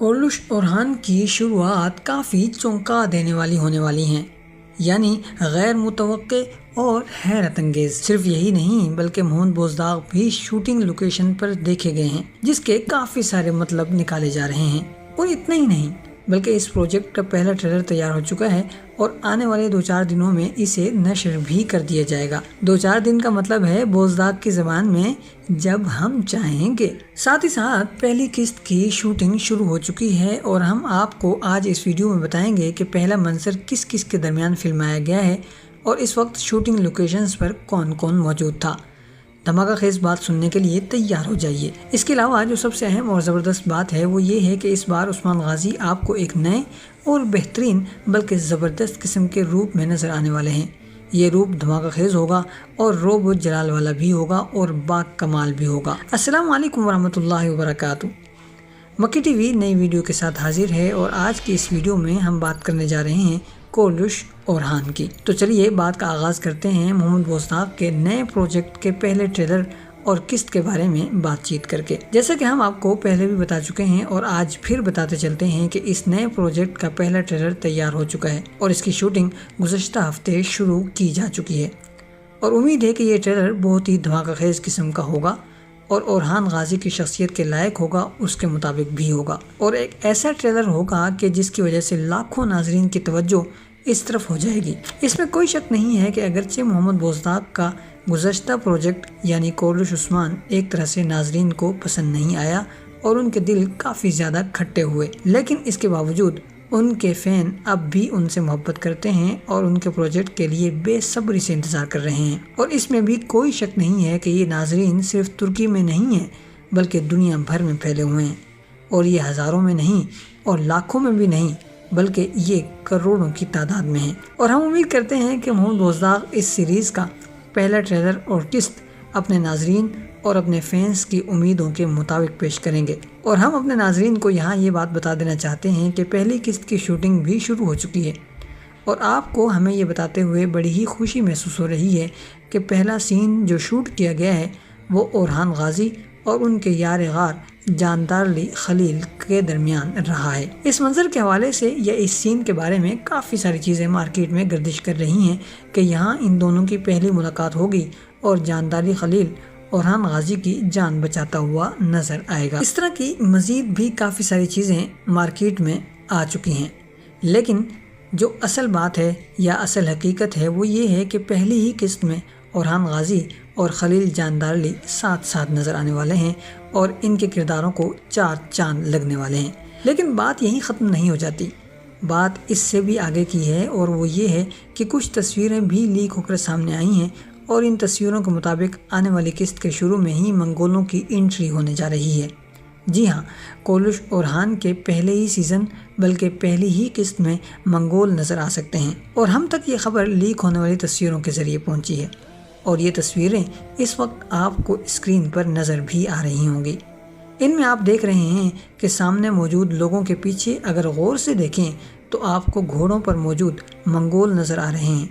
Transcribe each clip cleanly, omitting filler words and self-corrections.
کورلش اورہان کی شروعات کافی چونکا دینے ہونے والی ہیں، یعنی غیر متوقع اور حیرت انگیز۔ صرف یہی نہیں بلکہ محمد بوزداغ بھی شوٹنگ لوکیشن پر دیکھے گئے ہیں، جس کے کافی سارے مطلب نکالے جا رہے ہیں۔ اور اتنا ہی نہیں بلکہ اس پروجیکٹ کا پہلا ٹریلر تیار ہو چکا ہے اور آنے والے 2-4 دنوں میں اسے نشر بھی کر دیا جائے گا۔ 2-4 دن کا مطلب ہے بوزداغ کی زبان میں جب ہم چاہیں گے۔ ساتھ ہی ساتھ پہلی قسط کی شوٹنگ شروع ہو چکی ہے اور ہم آپ کو آج اس ویڈیو میں بتائیں گے کہ پہلا منظر کس کس کے درمیان فلمایا گیا ہے اور اس وقت شوٹنگ لوکیشنز پر کون کون موجود تھا۔ دھماکہ خیز بات سننے کے لیے تیار ہو جائیے۔ اس کے علاوہ جو سب سے اہم اور زبردست بات ہے وہ یہ ہے کہ اس بار عثمان غازی آپ کو ایک نئے اور بہترین بلکہ زبردست قسم کے روپ میں نظر آنے والے ہیں۔ یہ روپ دھماکہ خیز ہوگا اور روب و جلال والا بھی ہوگا اور با کمال بھی ہوگا۔ السلام علیکم ورحمۃ اللہ وبرکاتہ۔ مکی ٹی وی نئی ویڈیو کے ساتھ حاضر ہے اور آج کی اس ویڈیو میں ہم بات کرنے جا رہے ہیں کورلش اورہان کی۔ تو چلیے بات کا آغاز کرتے ہیں محمد بوزداغ کے نئے پروجیکٹ کے پہلے ٹریلر اور قسط کے بارے میں بات چیت کر کے۔ جیسا کہ ہم آپ کو پہلے بھی بتا چکے ہیں اور آج پھر بتاتے چلتے ہیں کہ اس نئے پروجیکٹ کا پہلا ٹریلر تیار ہو چکا ہے اور اس کی شوٹنگ گزشتہ ہفتے شروع کی جا چکی ہے اور امید ہے کہ یہ ٹریلر بہت ہی دھماکہ خیز قسم کا ہوگا اور اورہان غازی کی شخصیت کے لائق ہوگا، اس کے مطابق بھی ہوگا اور ایک ایسا ٹریلر ہوگا کہ جس کی وجہ سے لاکھوں ناظرین کی توجہ اس طرف ہو جائے گی۔ اس میں کوئی شک نہیں ہے کہ اگرچہ محمد بوزداغ کا گزشتہ پروجیکٹ یعنی کورلش عثمان ایک طرح سے ناظرین کو پسند نہیں آیا اور ان کے دل کافی زیادہ کھٹے ہوئے، لیکن اس کے باوجود ان کے فین اب بھی ان سے محبت کرتے ہیں اور ان کے پروجیکٹ کے لیے بے صبری سے انتظار کر رہے ہیں۔ اور اس میں بھی کوئی شک نہیں ہے کہ یہ ناظرین صرف ترکی میں نہیں ہیں بلکہ دنیا بھر میں پھیلے ہوئے ہیں اور یہ ہزاروں میں نہیں اور لاکھوں میں بھی نہیں بلکہ یہ کروڑوں کی تعداد میں ہیں۔ اور ہم امید کرتے ہیں کہ محمد بوزداغ اس سیریز کا پہلا ٹریلر اور قسط اپنے ناظرین اور اپنے فینس کی امیدوں کے مطابق پیش کریں گے۔ اور ہم اپنے ناظرین کو یہاں یہ بات بتا دینا چاہتے ہیں کہ پہلی قسط کی شوٹنگ بھی شروع ہو چکی ہے اور آپ کو ہمیں یہ بتاتے ہوئے بڑی ہی خوشی محسوس ہو رہی ہے کہ پہلا سین جو شوٹ کیا گیا ہے وہ اورہان غازی اور ان کے یار غار جاندار علی خلیل کے درمیان رہا ہے۔ اس منظر کے حوالے سے یا اس سین کے بارے میں کافی ساری چیزیں مارکیٹ میں گردش کر رہی ہیں کہ یہاں ان دونوں کی پہلی ملاقات ہوگی اور جاندار علی خلیل اورہان غازی کی جان بچاتا ہوا نظر آئے گا۔ اس طرح کی مزید بھی کافی ساری چیزیں مارکیٹ میں آ چکی ہیں، لیکن جو اصل بات ہے یا اصل حقیقت ہے وہ یہ ہے کہ پہلی ہی قسط میں اورہان غازی اور خلیل جاندار علی ساتھ ساتھ نظر آنے والے ہیں اور ان کے کرداروں کو 4 چاند لگنے والے ہیں۔ لیکن بات یہیں ختم نہیں ہو جاتی، بات اس سے بھی آگے کی ہے اور وہ یہ ہے کہ کچھ تصویریں بھی لیک ہو کر سامنے آئی ہیں اور ان تصویروں کے مطابق آنے والی قسط کے شروع میں ہی منگولوں کی انٹری ہونے جا رہی ہے۔ جی ہاں، کورلش اورہان کے پہلے ہی سیزن بلکہ پہلی ہی قسط میں منگول نظر آ سکتے ہیں اور ہم تک یہ خبر لیک ہونے والی تصویروں کے ذریعے پہنچی ہے اور یہ تصویریں اس وقت آپ کو اسکرین پر نظر بھی آ رہی ہوں گی۔ ان میں آپ دیکھ رہے ہیں کہ سامنے موجود لوگوں کے پیچھے اگر غور سے دیکھیں تو آپ کو گھوڑوں پر موجود منگول نظر آ رہے ہیں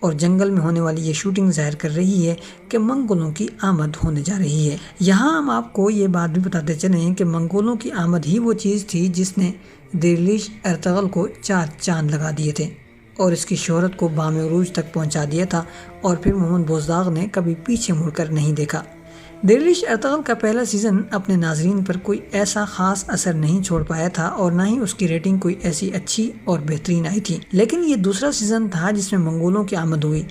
اور جنگل میں ہونے والی یہ شوٹنگ ظاہر کر رہی ہے کہ منگولوں کی آمد ہونے جا رہی ہے۔ یہاں ہم آپ کو یہ بات بھی بتاتے چلیں کہ منگولوں کی آمد ہی وہ چیز تھی جس نے دیرلیش ارطغرل کو 4 چاند لگا دیے تھے اور اس کی شہرت کو بام عروج تک پہنچا دیا تھا اور پھر محمد بوزداغ نے کبھی پیچھے مڑ کر نہیں دیکھا۔ دیرلیش ارطغرل کا پہلا سیزن اپنے ناظرین پر کوئی ایسا خاص اثر نہیں چھوڑ پایا تھا اور نہ ہی اس کی ریٹنگ کوئی ایسی اچھی اور بہترین آئی تھی، لیکن یہ دوسرا سیزن تھا جس میں منگولوں کی آمد ہوئی۔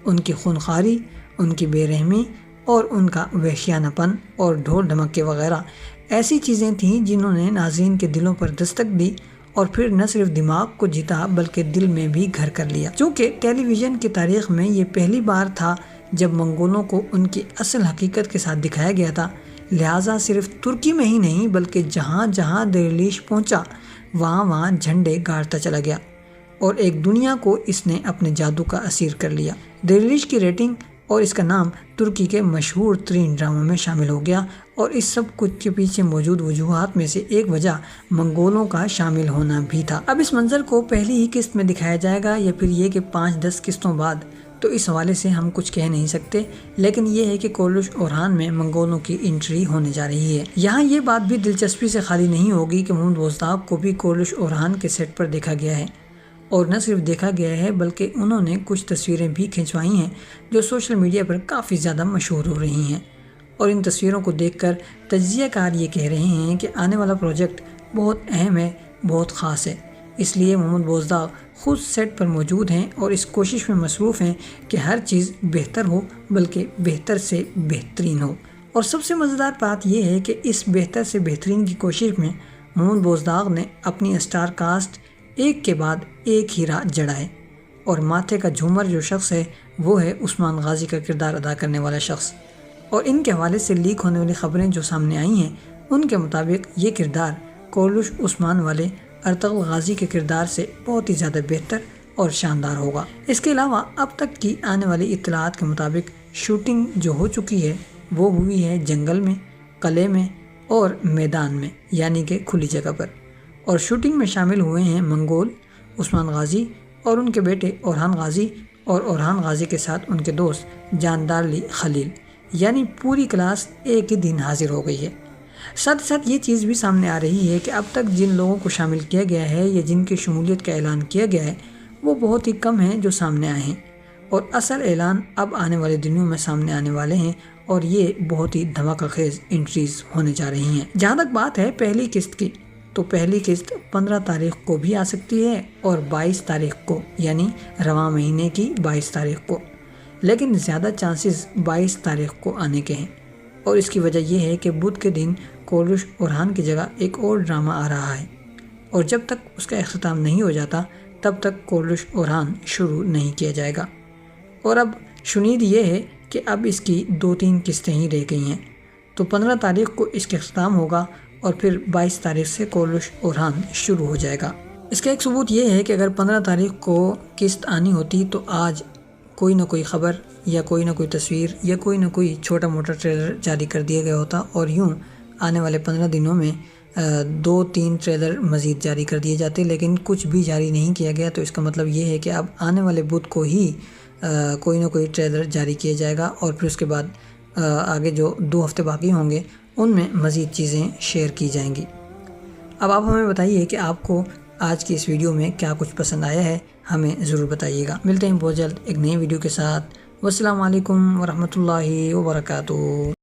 ان کی خونخواری، ان کی بے رحمی اور ان کا وحشیانہ پن اور ڈھول ڈھمکے وغیرہ ایسی چیزیں تھیں جنہوں نے ناظرین کے دلوں پر دستک دی اور پھر نہ صرف دماغ کو جیتا بلکہ دل میں بھی گھر کر لیا۔ چونکہ ٹیلی ویژن کی تاریخ میں یہ پہلی بار تھا جب منگولوں کو ان کی اصل حقیقت کے ساتھ دکھایا گیا تھا، لہٰذا صرف ترکی میں ہی نہیں بلکہ جہاں جہاں دیرلیش پہنچا وہاں وہاں جھنڈے گاڑتا چلا گیا اور ایک دنیا کو اس نے اپنے جادو کا اسیر کر لیا۔ دیرلیش کی ریٹنگ اور اس کا نام ترکی کے مشہور ترین ڈراموں میں شامل ہو گیا اور اس سب کچھ کے پیچھے موجود وجوہات میں سے ایک وجہ منگولوں کا شامل ہونا بھی تھا۔ اب اس منظر کو پہلی ہی قسط میں دکھایا جائے گا یا پھر یہ کہ 5-10 قسطوں بعد تو اس حوالے سے ہم کچھ کہہ نہیں سکتے، لیکن یہ ہے کہ کورلش اورحان میں منگولوں کی انٹری ہونے جا رہی ہے۔ یہاں یہ بات بھی دلچسپی سے خالی نہیں ہوگی کہ محمد بزدار کو بھی کورلش اورحان کے سیٹ پر دیکھا گیا ہے، اور نہ صرف دیکھا گیا ہے بلکہ انہوں نے کچھ تصویریں بھی کھنچوائی ہیں جو سوشل میڈیا پر کافی زیادہ مشہور ہو رہی ہیں، اور ان تصویروں کو دیکھ کر تجزیہ کار یہ کہہ رہے ہیں کہ آنے والا پروجیکٹ بہت اہم ہے، بہت خاص ہے۔ اس لیے محمد بزدار خود سیٹ پر موجود ہیں اور اس کوشش میں مصروف ہیں کہ ہر چیز بہتر ہو، بلکہ بہتر سے بہترین ہو۔ اور سب سے مزیدار بات یہ ہے کہ اس بہتر سے بہترین کی کوشش میں محمد بزدار نے اپنی اسٹار کاسٹ ایک کے بعد ایک ہیرا جڑا ہے، اور ماتھے کا جھومر جو شخص ہے وہ ہے عثمان غازی کا کردار ادا کرنے والا شخص۔ اور ان کے حوالے سے لیک ہونے والی خبریں جو سامنے آئی ہیں ان کے مطابق یہ کردار کورلش عثمان والے ارطغرل غازی کے کردار سے بہت ہی زیادہ بہتر اور شاندار ہوگا۔ اس کے علاوہ اب تک کی آنے والی اطلاعات کے مطابق شوٹنگ جو ہو چکی ہے وہ ہوئی ہے جنگل میں، قلعے میں اور میدان میں، یعنی کہ کھلی جگہ پر، اور شوٹنگ میں شامل ہوئے ہیں منگول، عثمان غازی اور ان کے بیٹے اورحان غازی، اور اورحان غازی کے ساتھ ان کے دوست جاندار علی خلیل، یعنی پوری کلاس ایک ہی دن حاضر ہو گئی ہے۔ ساتھ ساتھ یہ چیز بھی سامنے آ رہی ہے کہ اب تک جن لوگوں کو شامل کیا گیا ہے یا جن کی شمولیت کا اعلان کیا گیا ہے وہ بہت ہی کم ہیں جو سامنے آئے ہیں، اور اصل اعلان اب آنے والے دنوں میں سامنے آنے والے ہیں، اور یہ بہت ہی دھماکہ خیز انٹریز ہونے جا رہی ہیں۔ جہاں تک بات ہے پہلی قسط کی، تو پہلی قسط 15 تاریخ کو بھی آ سکتی ہے اور 22 تاریخ کو، یعنی رواں مہینے کی 22 تاریخ کو، لیکن زیادہ چانسز 22 تاریخ کو آنے کے ہیں، اور اس کی وجہ یہ ہے کہ بدھ کے دن کورلش اورحان کی جگہ ایک اور ڈرامہ آ رہا ہے، اور جب تک اس کا اختتام نہیں ہو جاتا تب تک کورلش اورحان شروع نہیں کیا جائے گا، اور اب شنید یہ ہے کہ اب اس کی 2-3 قسطیں ہی رہ گئی ہیں، تو 15 تاریخ کو اس کا اختتام ہوگا اور پھر 22 تاریخ سے کورلش اورحان شروع ہو جائے گا۔ اس کا ایک ثبوت یہ ہے کہ اگر 15 تاریخ کو قسط آنی ہوتی تو آج کوئی نہ کوئی خبر یا کوئی نہ کوئی تصویر یا کوئی نہ کوئی چھوٹا موٹا ٹریلر جاری کر دیا گیا ہوتا، اور یوں آنے والے 15 دنوں میں 2-3 ٹریلر مزید جاری کر دیے جاتے، لیکن کچھ بھی جاری نہیں کیا گیا، تو اس کا مطلب یہ ہے کہ اب آنے والے بدھ کو ہی کوئی نہ کوئی ٹریلر جاری کیا جائے گا، اور پھر اس کے بعد آگے جو 2 ہفتے باقی ہوں گے ان میں مزید چیزیں شیئر کی جائیں گی۔ اب آپ ہمیں بتائیے کہ آپ کو آج کی اس ویڈیو میں کیا کچھ پسند آیا ہے، ہمیں ضرور بتائیے گا۔ ملتے ہیں بہت جلد ایک نئی ویڈیو کے ساتھ۔ والسلام علیکم ورحمۃ اللہ وبرکاتہ۔